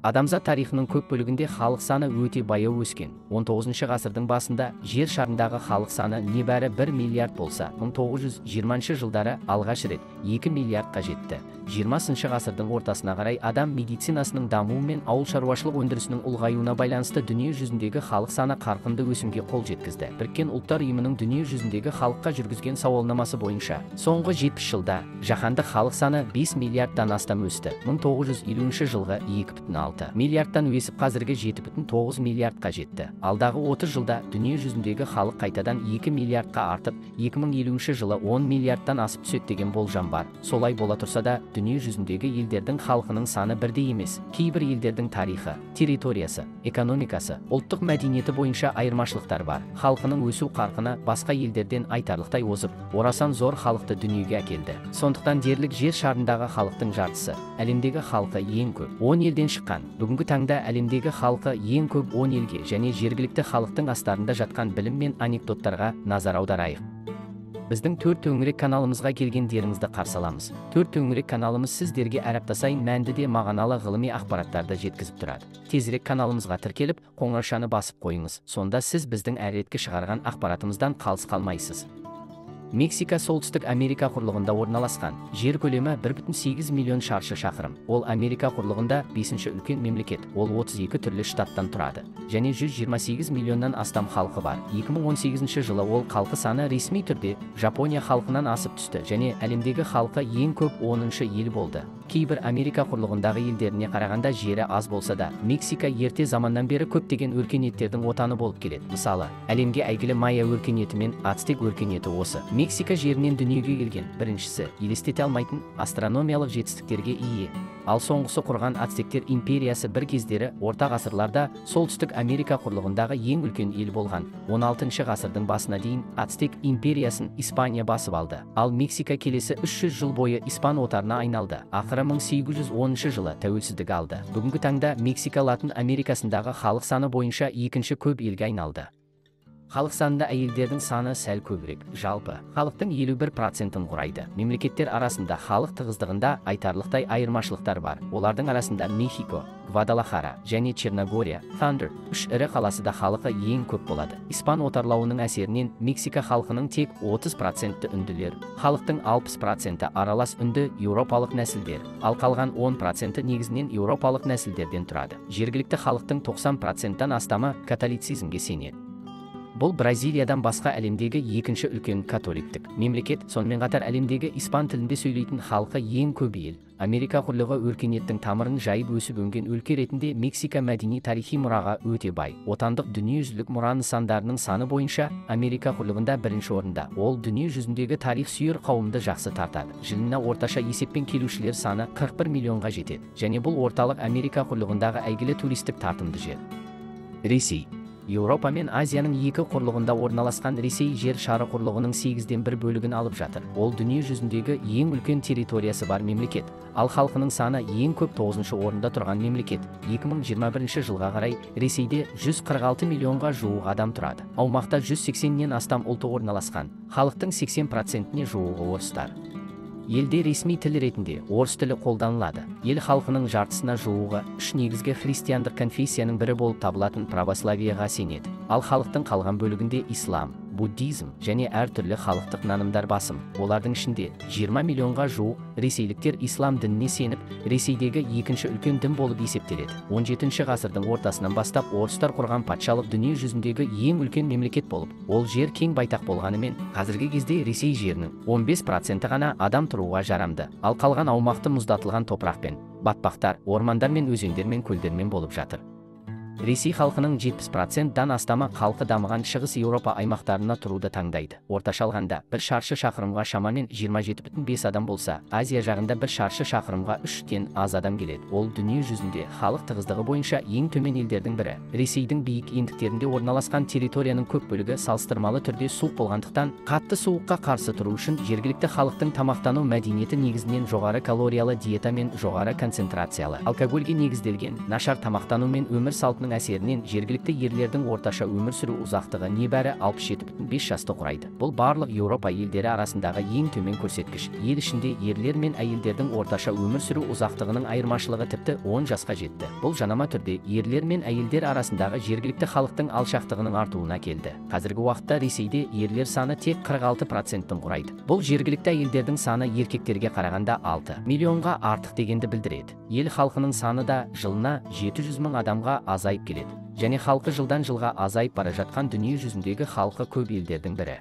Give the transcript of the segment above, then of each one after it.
Адамзат тарихының көп бөлігінде халық саны өте баяу өскен. 19 ғасырдың басында жер шарындағы халық саны небәрі 1 миллиард болса, 1920 жылдары алғаш рет 2 миллиардқа жетті. 20 ғасырдың ортасына қарай адам медицинасының дамуы мен ауыл шаруашылық өндірісінің ұлғаюына байланысты дүние жүзіндегі халық саны қарқынды өсімге қол жеткізді. Біріккен ұлттар ұйымының дүние жүзіндегі халыққа жүргізген сауалнамасы бойынша, соңғы 70 жылда жаһандық халық саны 5 миллиардтан астам өсті. 1950 жылғы 2,6 миллиардтан өсіп қазіргі 7,9 миллиардқа жетті. Алдағы 30 жылда дүние жүзіндегі халық қайтадан 2 миллиардқа артып, 2050 жылы 10 миллиардтан асып түседі деген болжам бар. Солай бола тұрса да, дүние жүзіндегі елдердің халқының саны бірдей емес. Кейбір елдердің тарихы, территориясы, экономикасы, ұлттық мәдениеті бойынша айырмашылықтар бар. Халқының өсу қарқыны басқа елдерден айтарлықтай озып, орасан зор халықты дүниеге әкелді. Сондықтан дерлік жер шарындағы халықтың жартысы, әлемдегі халқы ең көп 10 елден шыққан. Бүгінгі таңда әлемдегі халқы ең көп 10 елге және жергілікті халықтың астарында жатқан білім мен анекдоттарға назар аударайық. Біздің төрт төңірек каналымызға келгендеріңізді қарсы аламыз. Төрт төңірек каналымыз сіздерге әр апта сайын мәнді де мағыналы ғылыми ақпараттарды жеткізіп тұрады. Тезірек каналымызға тіркеліп, қоңыраушаны басып қойыңыз. Сонда сіз біздің әр реткі шығарған ақпаратымыздан қалыс қалмайсыз. Мексика солтүстік Америка құрлығында орналасқан. Жер көлемі 1,8 миллион шаршы шақырым. Ол Америка құрлығында 5-ші үлкен мемлекет. Ол 32 түрлі штаттан тұрады. Және 128 миллионнан астам халқы бар. 2018 жылы ол халқы саны ресми түрде Жапония халқынан асып түсті және әлемдегі халқы ең көп 10-шы ел болды. Кейбір Америка құрлығындағы елдеріне қарағанда жері аз болса да, Мексика ерте заманнан бері көптеген өркениеттердің отаны болып келеді. Мысалы, әлемге әйгілі майя өркениеті мен ацтек өркениеті осы. Мексика жерінен дүниеге келген. Біріншісі, елестете алмайтын астрономиялық жетістіктерге ие. Ал соңғысы құрған ацтектер империясы бір кездері орта ғасырларда солтүстік Америка құрлығындағы ең үлкен ел болған. 16 ғасырдың басына дейін ацтек империясын Испания басып алды. Ал Мексика келесі 300 жыл бойы испан отарына айналды. Ақыры 1810 жылы тәуелсіздік алды. Бүгінгі таңда Мексика Латын Америкасындағы халық саны бойынша екінші көп елге айналды. Халық санында әйелдердің саны сәл көбірек. Жалпы, халықтың 51%-ін құрайды. Мемлекеттер арасында халық тығыздығында айтарлықтай айырмашылықтар бар. Олардың арасында Мехико, Гвадалахара және Черногория, Thunder, 3 ірі қаласында халқы ең көп болады. Испан отарлауының әсерінен Мексика халқының тек 30%-ті үнділер, халықтың 60%-і аралас үнді еуропалық нәсілдер, ал қалған 10%-і негізінен еуропалық нәсілдерден тұрады. Жергілікті халықтың 90%-тан астамы католицизмге сенеді. Бұл Бразилиядан басқа әлемдегі екінші үлкен католиктік мемлекет, сонымен қатар әлемдегі испан тілінде сөйлейтін халқы ең көп ел. Америка құрлығы өркениеттің тамырын жайып өсіп өнген өлке ретінде Мексика мәдени тарихи мұраға өте бай. Отандық дүниежүзілік мұра нысандарының саны бойынша Америка құрлығында бірінші орында. Ол дүние жүзіндегі тарих сүйер қауымды жақсы тартады. Жылына орташа есеппен келушілер саны 41 миллионға жетеді. Және бұл орталық Америка құрлығындағы әйгілі туристік тартымды жер. Ресей. Еуропа мен Азияның екі құрлығында орналасқан Ресей жер шары құрлығының 8-ден 1 бөлігін алып жатыр. Ол дүние жүзіндегі ең үлкен территориясы бар мемлекет. Ал халқының саны ең көп 9-шы орында тұрған мемлекет. 2021 жылға қарай Ресейде 146 миллионға жуық адам тұрады. Аумақта 180-нен астам ұлты орналасқан. Халықтың 80%-не жуығы орыстар. Елде ресми тіл ретінде орыс тілі қолданылады. Ел халқының жартысына жуығы 3 негізгі христиандық конфессияның бірі болып табылатын православияға сенеді. Ал халықтың қалған бөлігінде ислам, буддизм және әртүрлі халықтық нанымдар басым. Олардың ішінде 20 миллионға жуық ресейліктер ислам дініне сеніп, Ресейдегі екінші үлкен дін болып есептеледі. 17 ғасырдың ортасынан бастап орыстар құрған патшалық дүние жүзіндегі ең үлкен мемлекет болып, ол жер кең байтақ болғанымен, қазіргі кезде Ресей жерінің 15%-і ғана адам тұруға жарамды. Ал қалған аумақты мұздатылған топырақпен, батпақтар, ормандар мен өзендер мен көлдермен болып жатыр. Ресей халқының 70%-дан астамы халқы дамыған шығыс Еуропа аймақтарына тұруды таңдайды. Орташа алғанда, бір шаршы шақырымға шамамен 27,5 адам болса, Азия жағында бір шаршы шақырымға 3-тен аз адам келеді. Ол дүние жүзінде халық тығыздығы бойынша ең төмен елдердің бірі. Ресейдің биік ендіктерінде орналасқан территорияның көп бөлігі салыстырмалы түрде суық болғандықтан, қатты суыққа қарсы тұру үшін жергілікті халықтың тамақтану мәдениеті негізінен жоғары калориялы диета мен жоғары концентрациялы алкогольге негізделген. Нашар тамақтану мен өмір салтының аймақтардың әсерінен жергілікті ерлердің орташа өмір сүру ұзақтығы небәрі 67,5 жасты құрайды. Бұл барлық Еуропа елдері арасындағы ең төмен көрсеткіш. Ел ішінде ерлер мен әйелдердің орташа өмір сүру ұзақтығының айырмашылығы тіпті 10 жасқа жетті. Бұл жанама түрде ерлер мен әйелдер арасындағы жергілікті халықтың алшақтығының артуына келді. Қазіргі уақытта Ресейде ерлер саны тек 46%-тің құрайды. Бұл жергілікті әйелдердің саны еркектерге қарағанда 6 миллионға артық дегенді білдіреді. Ел халқының саны да жылына 700 мың адамға азайып келеді. Және халқы жылдан жылға азайып бара жатқан дүние жүзіндегі халқы көп елдердің бірі.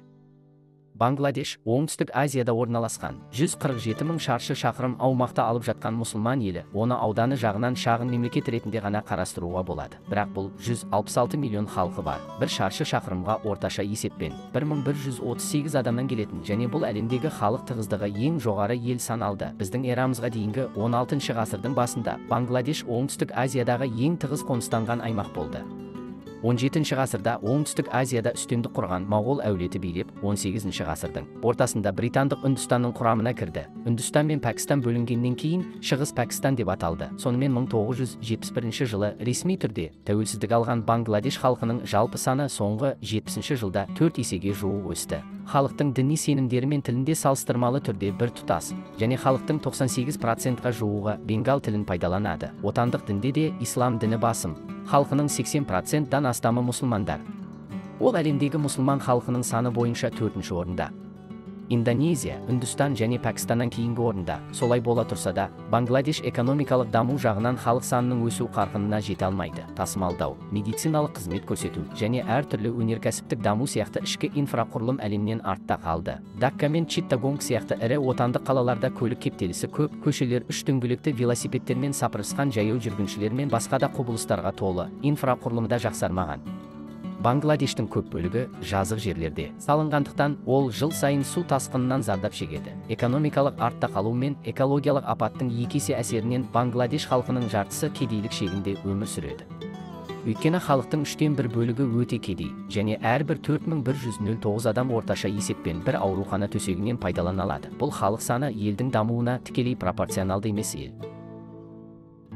Бангладеш, Оңтүстік Азияда орналасқан, 147 мың шаршы шақырым аумақты алып жатқан мұсылман елі, оны ауданы жағынан шағын мемлекет ретінде ғана қарастыруға болады. Бірақ бұл 166 миллион халқы бар. Бір шаршы шақырымға орташа есеппен 1138 адамнан келетін және бұл әлемдегі халық тығыздығы ең жоғары ел саналды. Біздің эрамызға дейінгі 16 ғасырдың басында Бангладеш Оңтүстік Азиядағы ең тығыз қоныстанған аймақ болды. 17 ғасырда Оңтүстік Азияда үстемдік құрған Моғол әулеті билеп, 18 ғасырдың ортасында британдық Үндістанның құрамына кірді. Үндістан мен Пәкістан бөлінгеннен кейін Шығыс Пәкістан деп аталды. Сонымен 1971 жылы ресми түрде тәуелсіздік алған Бангладеш халқының жалпы саны соңғы 70 жылда 4 есеге жуық өсті. Халықтың діни сенімдері мен тілінде салыстырмалы түрде бір тұтас, және халықтың 98%-ға жуығы бенгал тілін пайдаланады. Отандық дінде де ислам діні басым. Халқының 80%-дан астамы мұсылмандар. Ол әлемдегі мұсылман халқының саны бойынша 4-ші орында. Индонезия, Үндістан және Пәкістаннан кейінгі орында. Солай бола тұрса да, Бангладеш экономикалық даму жағынан халық санының өсу қарқынына жете алмайды. Тасымалдау, медициналық қызмет көрсету және әртүрлі өнеркәсіптік даму сияқты ішкі инфрақұрылым әлемнен артта қалды. Дакка мен Читтагонг сияқты ірі отандық қалаларда көлік кептелісі көп, көшелер үш дөңгелекті велосипедтермен сапырысқан жаяу жүргіншілер мен басқа да құбылыстарға толы, инфрақұрылымда жақсармаған. Бангладештің көп бөлігі жазық жерлерде салынғандықтан, ол жыл сайын су тасқынынан зардап шегеді. Экономикалық артта қалу мен экологиялық апаттың екі есе әсерінен Бангладеш халқының жартысы кедейлік шегінде өмір сүреді. Өйткені халықтың 1/3 бөлігі өте кедей, және әрбір 4109 адам орташа есеппен бір аурухана төсегінен пайдалана алады. Бұл халық саны елдің дамуына тікелей пропорционалды емес ел.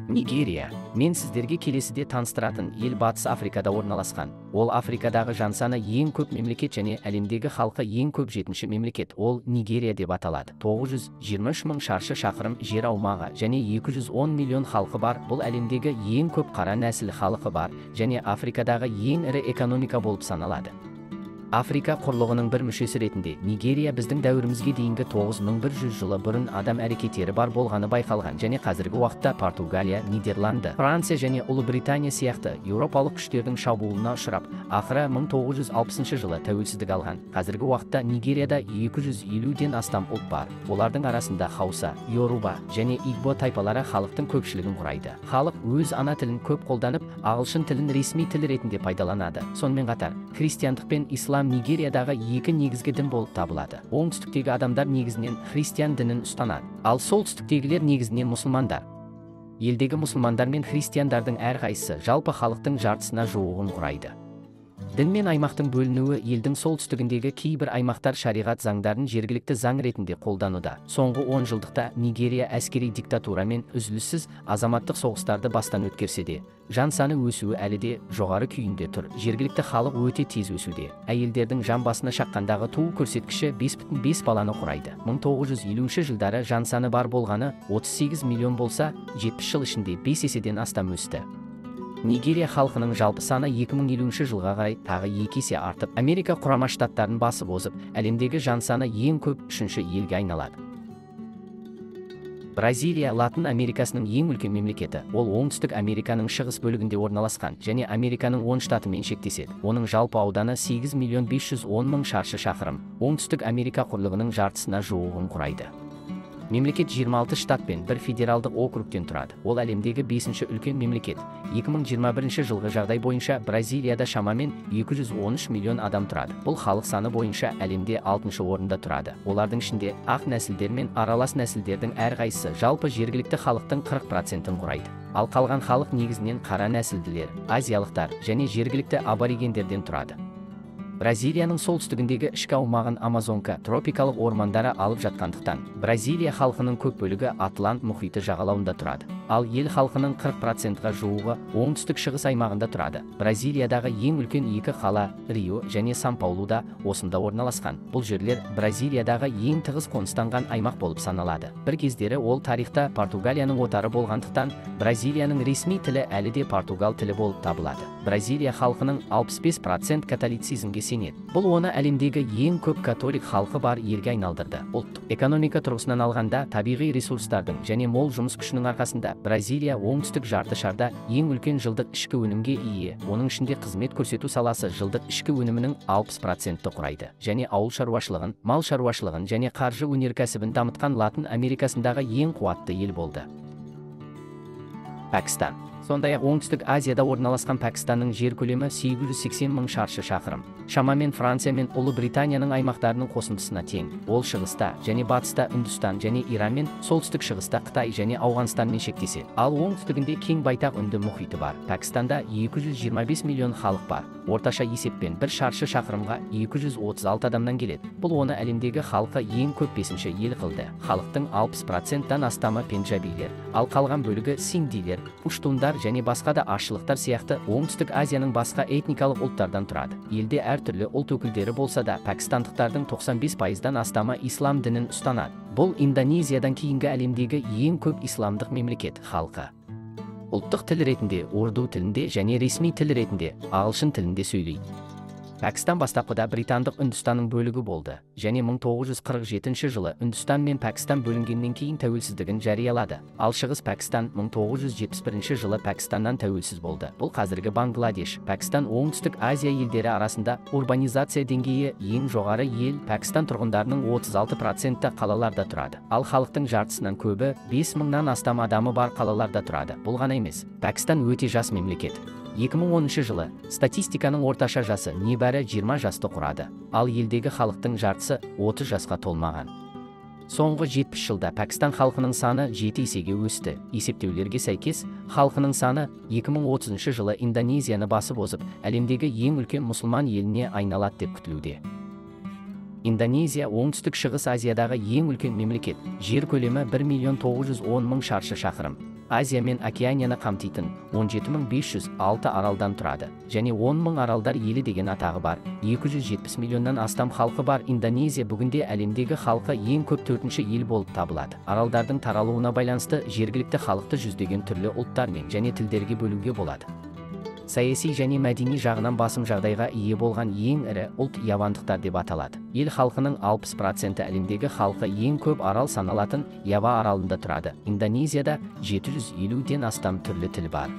Нигерия. Мен сіздерге келесіде таныстыратын ел Батыс Африкада орналасқан. Ол Африкадағы жан саны ең көп мемлекет және әлемдегі халқы ең көп 7-ші мемлекет. Ол Нигерия деп аталады. 923 мың шаршы шақырым жер аумағы және 210 миллион халқы бар. Бұл әлемдегі ең көп қара нәсіл халқы бар және Африкадағы ең ірі экономика болып саналады. Африка құрлығының бір мүшесі ретінде Нигерия біздің дәуірімізге дейінгі 9100 жылы бұрын адам әрекеттері бар болғаны байқалған және қазіргі уақытта Португалия, Нидерланды, Франция және Ұлыбритания сияқты еуропалық күштердің шабуылына ұшырап, ақыры 1960 жылы тәуелсіздік алған. Қазіргі уақытта Нигерияда 250-ден астам ұлт бар. Олардың арасында Хауса, Йоруба және Игбо тайпалары халықтың көпшілігін құрайды. Халық өз ана тілін көп қолданып, ағылшын тілін ресми тіл ретінде пайдаланады. Сонымен қатар, христиандық пен ислам Нигериядағы екі негізгі дін болып табылады. Оңтүстіктегі адамдар негізінен христиан дінін ұстанады, ал солтүстіктегілер негізінен мұсылмандар. Елдегі мұсылмандар мен христиандардың әрқайсысы жалпы халықтың жартысына жуығын құрайды. Дін мен аймақтың бөлінуі елдің солтүстігіндегі кейбір аймақтар шариғат заңдарын жергілікті заң ретінде қолдануда. Соңғы 10 жылдықта Нигерия әскери диктатура мен үзіліссіз азаматтық соғыстарды бастан өткерсе де, жан саны өсуі әлі де жоғары күйінде тұр. Жергілікті халық өте тез өсуде. Әйелдердің жан басына шаққандағы туу көрсеткіші 5,5 баланы құрайды. 1950 жылдары жан саны бар болғаны 38 миллион болса, 70 жыл ішінде 5 еседен астам өсті. Нигерия халқының жалпы саны 2050 жылға қарай тағы 2 есе артып, Америка құрама штаттарын басып озып, әлемдегі жан саны ең көп 3-ші елге айналады. Бразилия Латын Америкасының ең үлкен мемлекеті. Ол Оңтүстік Американың шығыс бөлігінде орналасқан және Американың 10 штатымен шектеседі. Оның жалпы ауданы 8.510.000 шаршы шақырым. Оңтүстік Америка құрлығының жартысына жуығын құрайды. Мемлекет 26 штат пен бір федералдық округтен тұрады. Ол әлемдегі 5-ші үлкен мемлекет. 2021 жылғы жағдай бойынша Бразилияда шамамен 213 миллион адам тұрады. Бұл халық саны бойынша әлемде 6-шы орында тұрады. Олардың ішінде ақ нәсілдер мен аралас нәсілдердің әрқайсысы жалпы жергілікті халықтың 40%-ін құрайды. Ал қалған халық негізінен қара нәсілділер, азиялықтар және жергілікті аборигендерден тұрады. Бразилияның солтүстігіндегі ішкі аумағын Амазонка тропикалық ормандары алып жатқандықтан, Бразилия халқының көп бөлігі Атлант мұхиты жағалауында тұрады. Ал ел халқының 40%-ға жуығы оңтүстік-шығыс аймағында тұрады. Бразилиядағы ең үлкен екі қала Рио және Сан-Паулуда осында орналасқан. Бұл жерлер Бразилиядағы ең тығыз қоныстанған аймақ болып саналады. Бір кездері ол тарихта Португалияның отары болғандықтан, Бразилияның ресми тілі әлі де португал тілі болып табылады. Бразилия халқының 65% католицизмге сенеді. Бұл оны әлемдегі ең көп католик халқы бар елге айналдырды. Ұлттық экономика тұрғысынан алғанда, табиғи ресурстардың және мол жұмыс күшінің арқасында Бразилия оңтүстік жарты шарда ең үлкен жылдық ішкі өнімге ие. Оның ішінде қызмет көрсету саласы жылдық ішкі өнімінің 60%-ті құрайды. Және ауыл шаруашылығын, мал шаруашылығын және қаржы өнеркәсібін дамытқан Латын Америкасындағы ең қуатты ел болды. Пәкістан. Сондай-ақ оңтүстік Азияда орналасқан Пәкістанның жер көлемі 880 мың шаршы шақырым. Шамамен Франция мен Ұлыбританияның аймақтарының қосындысына тең. Ол шығыста және батыста Үндістан және Иранмен, солтүстік шығыста Қытай және Ауғанстанмен шектеседі. Ал оңтүстігінде кең байтақ Үнді мұхиты бар. Пәкістанда 225 миллион халық бар. Орташа есеппен бір шаршы шақырымға 236 адамнан келеді. Бұл оны әлемдегі халқы ең көп 5-ші ел қылды. Халықтың 60%-тан астамы пенджабилер, ал қалған бөлігі синдилер, пуштундар және басқа да азшылықтар сияқты оңтүстік Азияның басқа этникалық ұлттардан тұрады. Елде әртүрлі ұлт өкілдері болса да, пәкістандықтардың 95%-дан астамы ислам дінін ұстанады. Бұл Индонезиядан кейінгі әлемдегі ең көп исламдық мемлекет халқы. Ұлттық тіл ретінде урду тілінде және ресми тіл ретінде ағылшын тілінде сөйлейді. Пәкістан бастапқыда британдық Үндістанның бөлігі болды, және 1947 жылы Үндістан мен Пәкістан бөлінгеннен кейін тәуелсіздігін жариялады. Ал шығыс Пәкістан 1971 жылы Пәкістаннан тәуелсіз болды. Бұл қазіргі Бангладеш. Пәкістан оңтүстік Азия елдері арасында урбанизация деңгейі ең жоғары ел. Пәкістан тұрғындарының 36%-і қалаларда тұрады. Ал халықтың жартысынан көбі 5000-нан астам адамы бар қалаларда тұрады. Бұл ғана емес. Пәкістан өте жас мемлекет. 2010 жылы статистиканың орташа жасы небәрі 20 жасты құрады, ал елдегі халықтың жартысы 30 жасқа толмаған. Соңғы 70 жылда Пәкістан халқының саны 7 есеге өсті. Есептеулерге сәйкес, халқының саны 2030 жылы Индонезияны басып озып, әлемдегі ең үлкен мұсылман еліне айналады деп күтілуде. Индонезия оңтүстік шығыс Азиядағы ең үлкен мемлекет. Жер көлемі 1.910.000 шаршы шақырым. Азия мен Океанияны қамтитын 17506 аралдан тұрады, және 10.000 аралдар елі деген атағы бар. 270 миллионнан астам халқы бар Индонезия бүгінде әлемдегі халқы ең көп 4-ші ел болып табылады. Аралдардың таралуына байланысты жергілікті халықты жүздеген түрлі ұлттармен және тілдерге бөлуге болады. Саяси және мәдени жағынан басым жағдайға ие болған ең ірі ұлт явандықтар деп аталады. Ел халқының 60%-і әлемдегі халқы ең көп арал саналатын Ява аралында тұрады. Индонезияда 750-ден астам түрлі тіл бар.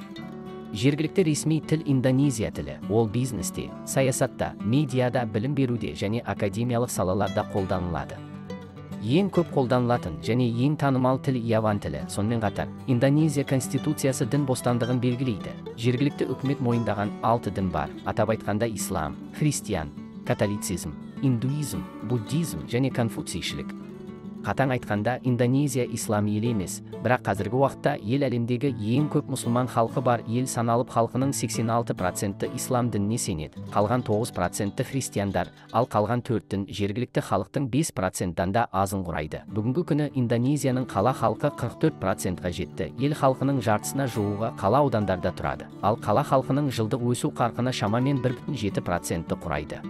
Жергілікті ресми тіл Индонезия тілі. Ол бизнесте, саясатта, медиада, білім беруде және академиялық салаларда қолданылады. Ең көп қолданылатын және ең танымал тіл Яван тілі. Сонымен қатар, Индонезия конституциясы дін бостандығын белгілейді. Жергілікті үкімет мойындаған 6 дін бар. Атап айтқанда ислам, христиан, католицизм, индуизм, буддизм және конфуцийшілік. Қатаң айтқанда, Индонезия ислам елі емес, бірақ қазіргі уақытта ел әлемдегі ең көп мұсылман халқы бар ел саналып, халқының 86%-і ислам дініне сенеді. Қалған 9%-і христиандар, ал қалған 4 дін жергілікті халықтың 5%-дан да азын құрайды. Бүгінгі күні Индонезияның қала халқы 44%-ға жетті. Ел халқының жартысына жуығы қала аудандарда тұрады. Ал қала халқының жылдық өсу қарқыны шамамен 1,7%-ті құрайды.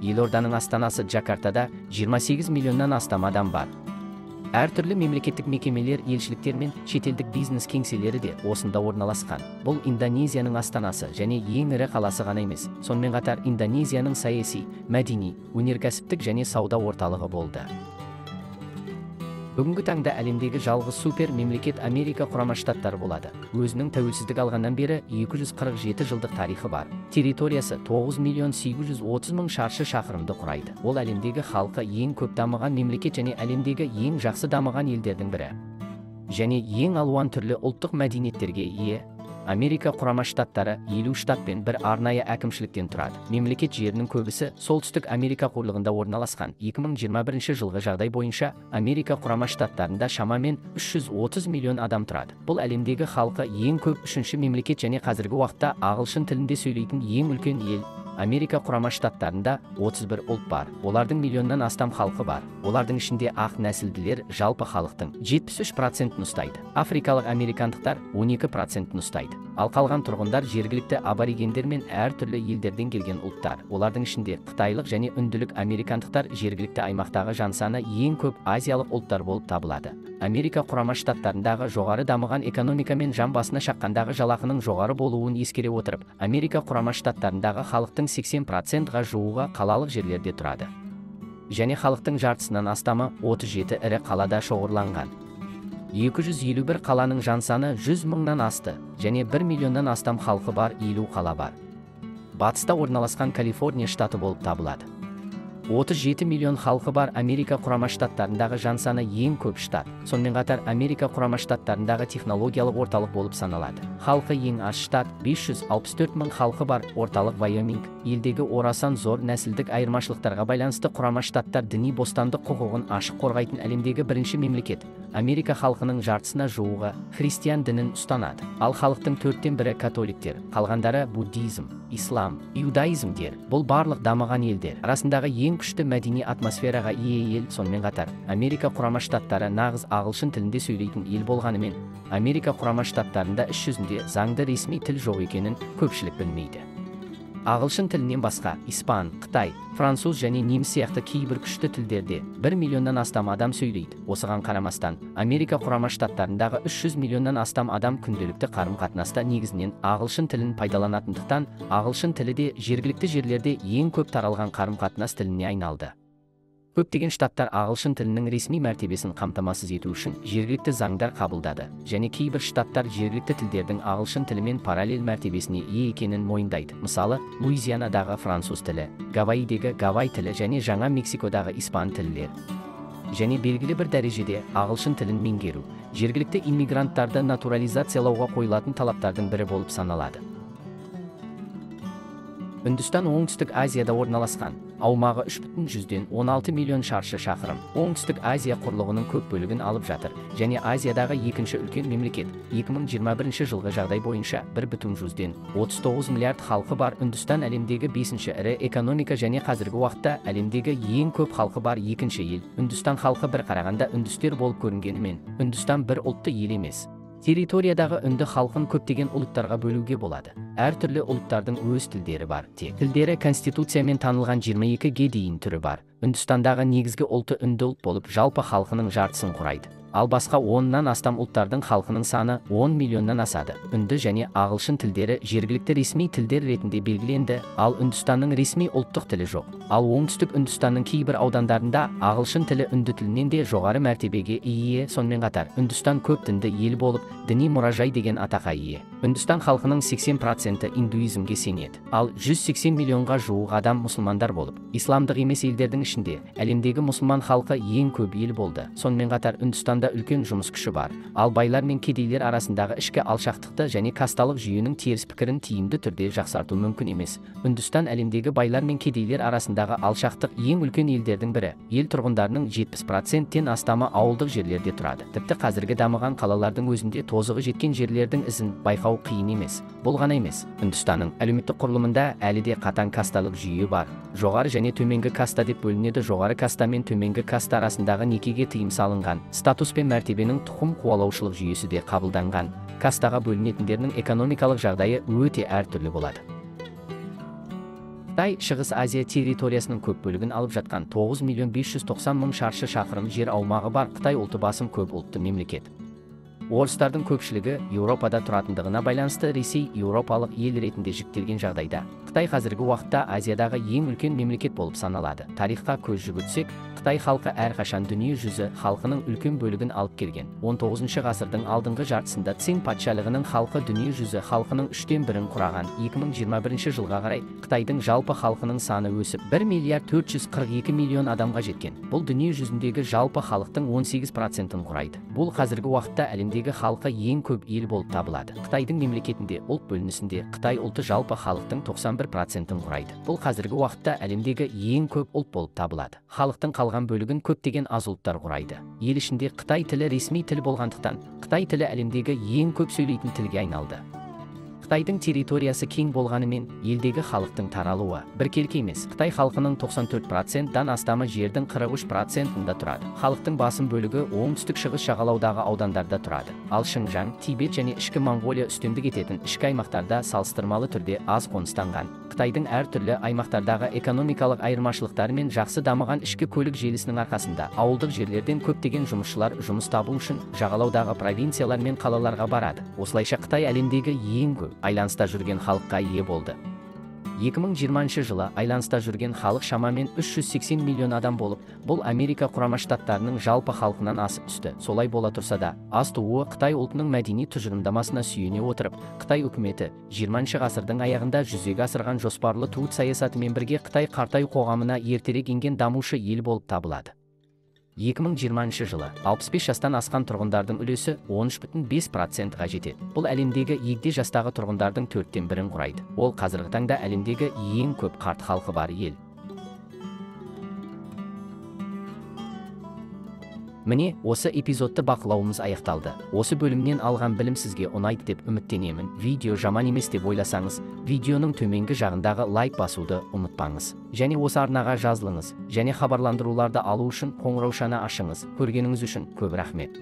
Елорданың астанасы Джакартада 28 миллионнан астам адам бар. Әртүрлі мемлекеттік мекемелер, елшіліктер мен шетелдік бизнес кеңселері де осында орналасқан. Бұл Индонезияның астанасы және ең ірі қаласы ғана емес, сонымен қатар Индонезияның саяси, мәдени, өнеркәсіптік және сауда орталығы болды. Бүгінгі таңда әлемдегі жалғыз супер мемлекет Америка Құрама Штаттары болады. Өзінің тәуелсіздік алғаннан бері 247 жылдық тарихы бар. Территориясы 9.830.000 шаршы шақырымды құрайды. Ол әлемдегі халқы ең көп дамыған мемлекет және әлемдегі ең жақсы дамыған елдердің бірі. Және ең алуан түрлі ұлттық мәдениеттерге ие. Америка Құрама Штаттары 50 штат пен бір арнайы әкімшіліктен тұрады. Мемлекет жерінің көбісі солтүстік Америка құрлығында орналасқан. 2021 жылғы жағдай бойынша Америка Құрама Штаттарында шамамен 330 миллион адам тұрады. Бұл әлемдегі халқы ең көп 3-ші мемлекет және қазіргі уақытта ағылшын тілінде сөйлейтін ең үлкен ел. Америка Құрама Штаттарында 31 ұлт бар. Олардың миллионнан астам халқы бар. Олардың ішінде ақ нәсілділер жалпы халықтың 73% ұстайды. Африкалық американдықтар 12% ұстайды. Ал қалған тұрғындар жергілікті аборигендер мен әртүрлі елдерден келген ұлттар. Олардың ішінде қытайлық және үнділік американдықтар жергілікті аймақтағы жан саны ең көп азиялық ұлттар болып табылады. Америка Құрама Штаттарындағы жоғары дамыған экономика мен жан басына шаққандағы жалақының жоғары болуын ескере отырып, Америка Құрама Штаттарындағы халықтың 80%-ға жуығы қалалық жерлерде тұрады. Және халықтың жартысынан астамы 37 ірі қалада шоғырланған. 251 қаланың жан саны 100 мыңнан асты, және 1 миллионнан астам халқы бар 50 қала бар. Батыста орналасқан Калифорния штаты болып табылады. 37 миллион халқы бар Америка Құрама Штаттарындағы жан саны ең көп штат. Сонымен қатар Америка Құрама Штаттарындағы технологиялық орталық болып саналады. Халқы ең аз штат, 564 мың халқы бар орталық Вайоминг. Елдегі орасан зор нәсілдік айырмашылықтарға байланысты Құрама Штаттар діни бостандық құқығын ашық қорғайтын әлемдегі бірінші мемлекет. Америка халқының жартысына жуығы христиан дінін ұстанады. Ал халықтың 4/1 католиктер, қалғандары буддизм, ислам, иудаизмдер. Бұл барлық дамыған елдер арасындағы ең күшті мәдени атмосфераға ие ел. Сонымен қатар, Америка Құрама Штаттары нағыз ағылшын тілінде сөйлейтін ел болғанымен, Америка Құрама Штаттарында іс жүзінде заңды ресми тіл жоқ екенін көпшілік білмейді. Ағылшын тілінен басқа, испан, қытай, француз және неміс сияқты кейбір күшті тілдерде 1 миллионнан астам адам сөйлейді. Осыған қарамастан, Америка Құрама Штаттарындағы 300 миллионнан астам адам күнделікті қарым-қатынаста негізінен ағылшын тілін пайдаланатындықтан, ағылшын тілі де жергілікті жерлерде ең көп таралған қарым-қатынас тіліне айналды. Көптеген штаттар ағылшын тілінің ресми мәртебесін қамтамасыз ету үшін жергілікті заңдар қабылдады, және кейбір штаттар жергілікті тілдердің ағылшын тілімен параллель мәртебесіне ие екенін мойындайды. Мысалы, Луизианадағы француз тілі, Гавайидегі гавай тілі және Жаңа Мексикодағы испан тілдер. Және белгілі бір дәрежеде ағылшын тілін меңгеру жергілікті иммигранттарды натурализациялауға қойылатын талаптардың бірі болып саналады. Үндістан Оңтүстік Азияда орналасқан, аумағы 3,16 миллион шаршы шақырым. Оңтүстік Азия құрлығының көп бөлігін алып жатыр, және Азиядағы екінші үлкен мемлекет. 2021 жылғы жағдай бойынша 1,39 миллиард халқы бар Үндістан әлемдегі 5-ші ірі экономика және қазіргі уақытта әлемдегі ең көп халқы бар екінші ел. Үндістан халқы бір қарағанда үндістер болып көрінгенімен, Үндістан бір ұлтты ел емес. Территориядағы үнді халқын көптеген ұлттарға бөлуге болады. Әртүрлі ұлттардың өз тілдері бар. Тілдері конституциямен танылған 22-ге дейін түрі бар. Үндістандағы негізгі ұлты үнді ұлт болып, жалпы халқының жартысын құрайды. Ал басқа 10-нан астам ұлттардың халқының саны 10 миллионнан асады. Үнді және ағылшын тілдері жергілікті ресми тілдер ретінде белгіленді, ал Үндістанның ресми ұлттық тілі жоқ. Ал оңтүстік Үндістанның кейбір аудандарында ағылшын тілі үнді тілінен де жоғары мәртебеге ие. Сонымен қатар, Үндістан көп дінді ел болып, діни мұражай деген атаққа ие. Үндістан халқының 80% индуизмге сенеді, ал 180 миллионға жуық адам мұсылмандар болып, исламдық емес елдердің ішінде әлемдегі мұсылман халқы ең көп ел болды. Сонымен қатар, Үндістанда үлкен жұмыс күші бар, ал байлар мен кедейлер арасындағы ішкі алшақтықты және касталық жүйенің теріс пікірін тиімді түрде жақсарту мүмкін емес. Үндістан әлемдегі байлар мен кедейлер арасындағы алшақтық ең үлкен елдердің бірі. Ел тұрғындарының 70%-тен астамы ауылдық жерлерде тұрады. Тіпті қазіргі дамыған қалалардың өзінде тозығы жеткен жерлердің ізін байқау қиын емес. Бұл ғана емес, Үндістанның әлеуметтік құрылымында әлі де қатаң касталық жүйе бар. Жоғары және төменгі каста деп бөлінеді. Жоғары каста мен төменгі каста арасындағы некеге тыйым салынған. Статус пен мәртебенің тұқым қуалаушылық жүйесі де қабылданған. Кастаға бөлінетіндердің экономикалық жағдайы өте әртүрлі болады. Қытай Шығыс Азия территориясының көп бөлігін алып жатқан 9.590.000 шаршы шақырым жер аумағы бар Қытай ұлты басым көп ұлтты мемлекет. Орыстардың көпшілігі Еуропада тұратындығына байланысты Ресей еуропалық ел ретінде жіктелген жағдайда, Қытай қазіргі уақытта Азиядағы ең үлкен мемлекет болып саналады. Тарихқа көз жүгіртсек, Қытай халқы әрқашан дүние жүзі халқының үлкен бөлігін алып келген. 19 ғасырдың алдыңғы жартысында Цин патшалығының халқы дүние жүзі халқының 1/3-ін құраған. 2021 жылға қарай Қытайдың жалпы халқының саны өсіп 1,442 миллион адамға жеткен. Бұл дүние жүзіндегі жалпы халықтың 18%-ын құрайды. Бұл қазіргі уақытта әлемдегі халқы ең көп ел болып табылады. Қытайдың мемлекетінде ұлт бөлінісінде Қытай ұлты жалпы халықтың 91%-ын құрайды. Бұл қазіргі уақытта әлемдегі ең көп ұлт болып табылады. Халықтың қалған бөлігін көптеген аз ұлттар құрайды. Ел ішінде Қытай тілі ресми тіл болғандықтан, Қытай тілі әлемдегі ең көп сөйлейтін тілге айналды. Қытайдың территориясы кең болғанымен, елдегі халықтың таралуы біркелкі емес. Қытай халқының 94%-дан астамы жердің 43%-ында тұрады. Халықтың басым бөлігі оңтүстік-шығыс жағалаудағы аудандарда тұрады. Ал Шыңжаң, Тибет және ішкі Моңғолия үстемдік ететін ішкі аймақтарда салыстырмалы түрде аз қоныстанған. Қытайдың әртүрлі аймақтардағы экономикалық айырмашылықтары мен жақсы дамыған ішкі көлік желісінің арқасында ауылдық жерлерден көптеген жұмысшылар жұмыс табу үшін жағалаудағы провинциялар мен қалаларға барады. Осылайша Қытай әлемдегі ең көп айланыста жүрген халыққа ие болды. 2020 жылы айланыста жүрген халық шамамен 380 миллион адам болып, бұл Америка Құрама Штаттарының жалпы халқынан асып түсті. Солай бола тұрса да, аз тууы Қытай ұлтының мәдени тұжырымдамасына сүйене отырып, Қытай үкіметі 20 ғасырдың аяғында жүзеге асырған жоспарлы туыт саясатымен бірге Қытай қартаю қоғамына ертерек енген дамушы ел болып табылады. 2020 жылы 65 жастан асқан тұрғындардың үлесі 13,5%-ға жетеді. Бұл әлемдегі егде жастағы тұрғындардың 1/4-ін құрайды. Ол қазіргі таңда әлемдегі ең көп қарт халқы бар ел. Міне, осы эпизодты бақылауымыз аяқталды. Осы бөлімнен алған білім сізге ұнайды деп үміттенемін. Видео жаман емес деп ойласаңыз, видеоның төменгі жағындағы лайк басуды ұмытпаңыз. Және осы арнаға жазылыңыз, және хабарландыруларды алу үшін қоңыраушаны ашыңыз. Көргеніңіз үшін көп рахмет.